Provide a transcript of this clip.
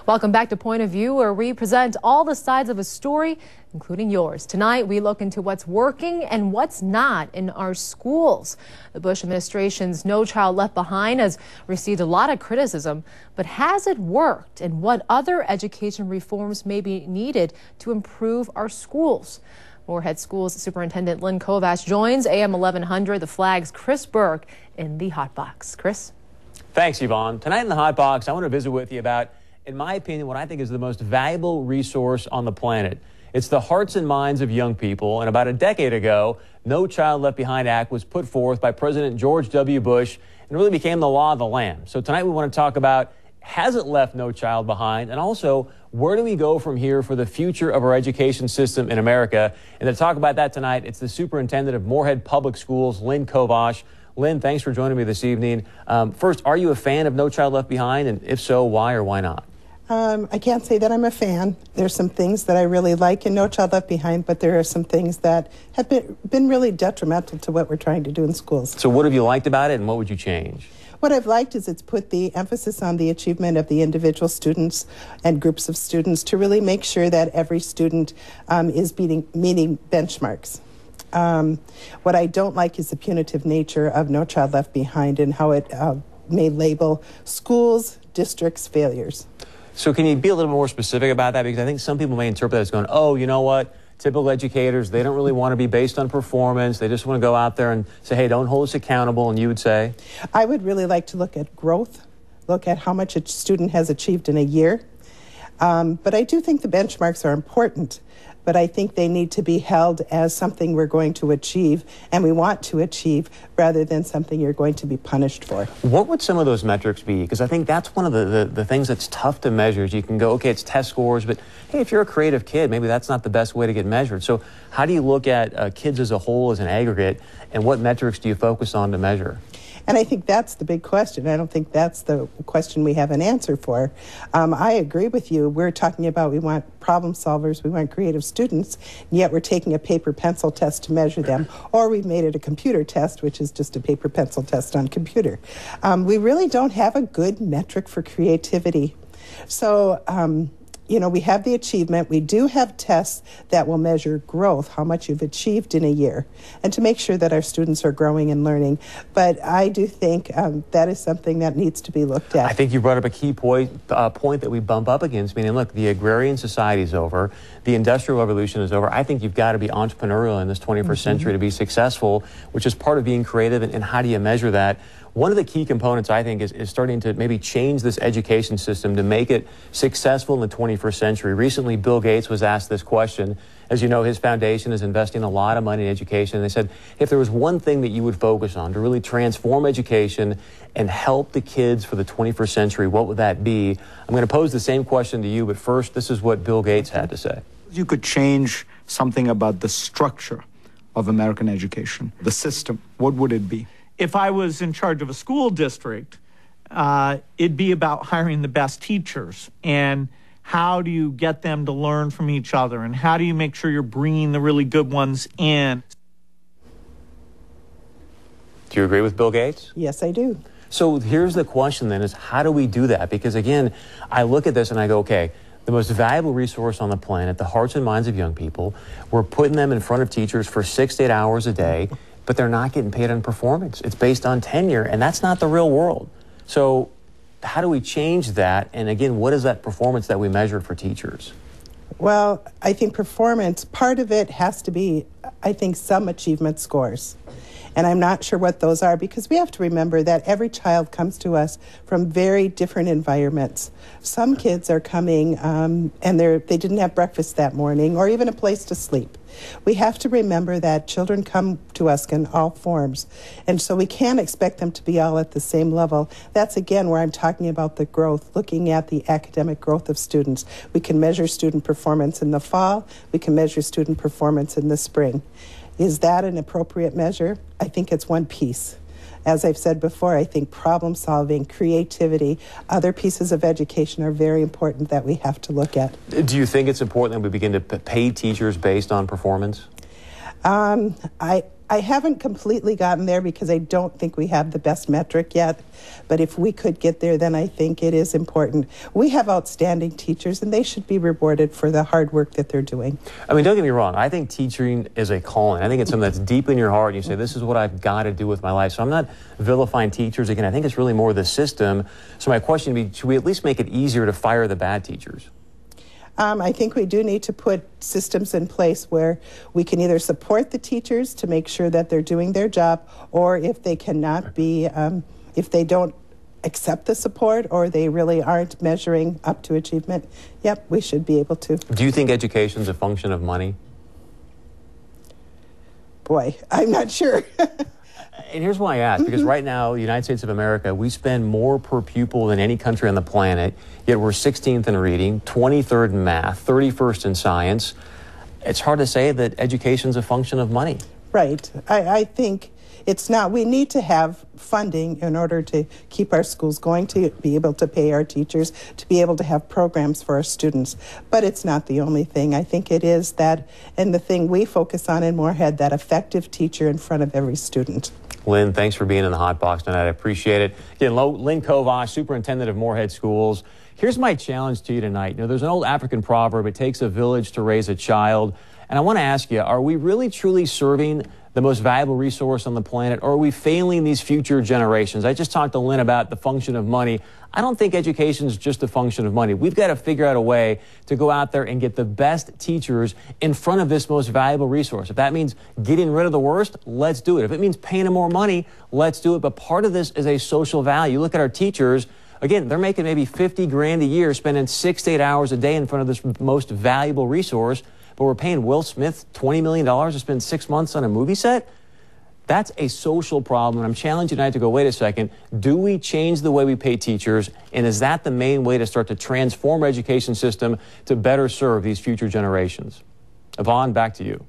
Welcome back to Point of View, where we present all the sides of a story, including yours. Tonight, we look into what's working and what's not in our schools. The Bush administration's No Child Left Behind has received a lot of criticism, but has it worked? And what other education reforms may be needed to improve our schools? Moorhead Schools Superintendent Lynn Kovash joins AM 1100, The Flag's Chris Berg, in the Hot Box. Chris? Thanks, Yvonne. Tonight in the Hot Box, I want to visit with you about, in my opinion, what I think is the most valuable resource on the planet. It's the hearts and minds of young people. And about a decade ago, No Child Left Behind Act was put forth by President George W. Bush and really became the law of the land. So tonight we want to talk about, has it left no child behind? And also, where do we go from here for the future of our education system in America? And to talk about that tonight, it's the Superintendent of Moorhead Public Schools, Lynn Kovash. Lynn, thanks for joining me this evening. First, are you a fan of No Child Left Behind? And if so, why or why not? I can't say that I'm a fan. There's some things that I really like in No Child Left Behind, but there are some things that have been really detrimental to what we're trying to do in schools. So what have you liked about it, and what would you change? What I've liked is it's put the emphasis on the achievement of the individual students and groups of students to really make sure that every student is meeting benchmarks. What I don't like is the punitive nature of No Child Left Behind and how it may label schools, districts, failures. So can you be a little more specific about that? Because I think some people may interpret that as going, oh, you know what? Typical educators, they don't really want to be based on performance. They just want to go out there and say, hey, don't hold us accountable. And you would say? I would really like to look at growth, look at how much a student has achieved in a year. But I do think the benchmarks are important. But I think they need to be held as something we're going to achieve and we want to achieve rather than something you're going to be punished for. What would some of those metrics be? Because I think that's one of the things that's tough to measure. Is you can go, okay, it's test scores, but hey, if you're a creative kid, maybe that's not the best way to get measured. So how do you look at kids as a whole, as an aggregate, and what metrics do you focus on to measure? And I think that's the big question. I don't think that's the question we have an answer for. I agree with you. We're talking about we want problem solvers, we want creative students, and yet we're taking a paper pencil test to measure them, or we've made it a computer test, which is just a paper pencil test on computer. We really don't have a good metric for creativity. So, you know, we have the achievement. We do have tests that will measure growth, how much you've achieved in a year, and to make sure that our students are growing and learning. But I do think that is something that needs to be looked at. I think you brought up a key point that we bump up against, meaning, look, the agrarian society is over, the industrial revolution is over. I think you've got to be entrepreneurial in this 21st century to be successful, which is part of being creative, and how do you measure that? One of the key components, I think, is starting to maybe change this education system to make it successful in the 21st century. Recently, Bill Gates was asked this question. As you know, his foundation is investing a lot of money in education. And they said, if there was one thing that you would focus on to really transform education and help the kids for the 21st century, what would that be? I'm going to pose the same question to you, but first, this is what Bill Gates had to say. You could change something about the structure of American education, the system. What would it be? If I was in charge of a school district, it'd be about hiring the best teachers and how do you get them to learn from each other and how do you make sure you're bringing the really good ones in. Do you agree with Bill Gates? Yes, I do. So here's the question then is, how do we do that? Because again, I look at this and I go, okay, the most valuable resource on the planet, the hearts and minds of young people, we're putting them in front of teachers for 6 to 8 hours a day, but they're not getting paid on performance. It's based on tenure, and that's not the real world. So how do we change that? And again, what is that performance that we measure for teachers? Well, I think performance, part of it has to be, I think, some achievement scores. And I'm not sure what those are because we have to remember that every child comes to us from very different environments. Some kids are coming and they didn't have breakfast that morning or even a place to sleep. We have to remember that children come to us in all forms, and so we can't expect them to be all at the same level. That's again where I'm talking about the growth, looking at the academic growth of students. We can measure student performance in the fall, we can measure student performance in the spring. Is that an appropriate measure? I think it's one piece. As I've said before, I think problem solving, creativity, other pieces of education are very important that we have to look at. Do you think it's important that we begin to pay teachers based on performance? I I haven't completely gotten there because I don't think we have the best metric yet. But if we could get there, then I think it is important. We have outstanding teachers, and they should be rewarded for the hard work that they're doing. I mean, don't get me wrong. I think teaching is a calling. I think it's something that's deep in your heart. And you say, this is what I've got to do with my life. So I'm not vilifying teachers. Again, I think it's really more the system. So my question would be, should we at least make it easier to fire the bad teachers? I think we do need to put systems in place where we can either support the teachers to make sure that they're doing their job, or if they cannot be, if they don't accept the support or they really aren't measuring up to achievement, yep, we should be able to. Do you think education is a function of money? Boy, I'm not sure. And here's why I ask, because right now, the United States of America, we spend more per pupil than any country on the planet, yet we're 16th in reading, 23rd in math, 31st in science. It's hard to say that education's a function of money. Right. I think it's not. We need to have funding in order to keep our schools going, to be able to pay our teachers, to be able to have programs for our students. But it's not the only thing. I think it is that, and the thing we focus on in Moorhead, that effective teacher in front of every student. Lynn, thanks for being in the Hot Box tonight. I appreciate it. Again, Lynn Kovash, Superintendent of Moorhead Schools. Here's my challenge to you tonight. You know, there's an old African proverb, it takes a village to raise a child. And I want to ask you, are we really truly serving the most valuable resource on the planet, or are we failing these future generations? I just talked to Lynn about the function of money. I don't think education is just a function of money. We've got to figure out a way to go out there and get the best teachers in front of this most valuable resource. If that means getting rid of the worst, let's do it. If it means paying them more money, let's do it. But part of this is a social value. Look at our teachers. Again, they're making maybe 50 grand a year, spending 6 to 8 hours a day in front of this most valuable resource. But we're paying Will Smith $20 million to spend 6 months on a movie set? That's a social problem. And I'm challenging you tonight to go, wait a second, do we change the way we pay teachers? And is that the main way to start to transform our education system to better serve these future generations? Yvonne, back to you.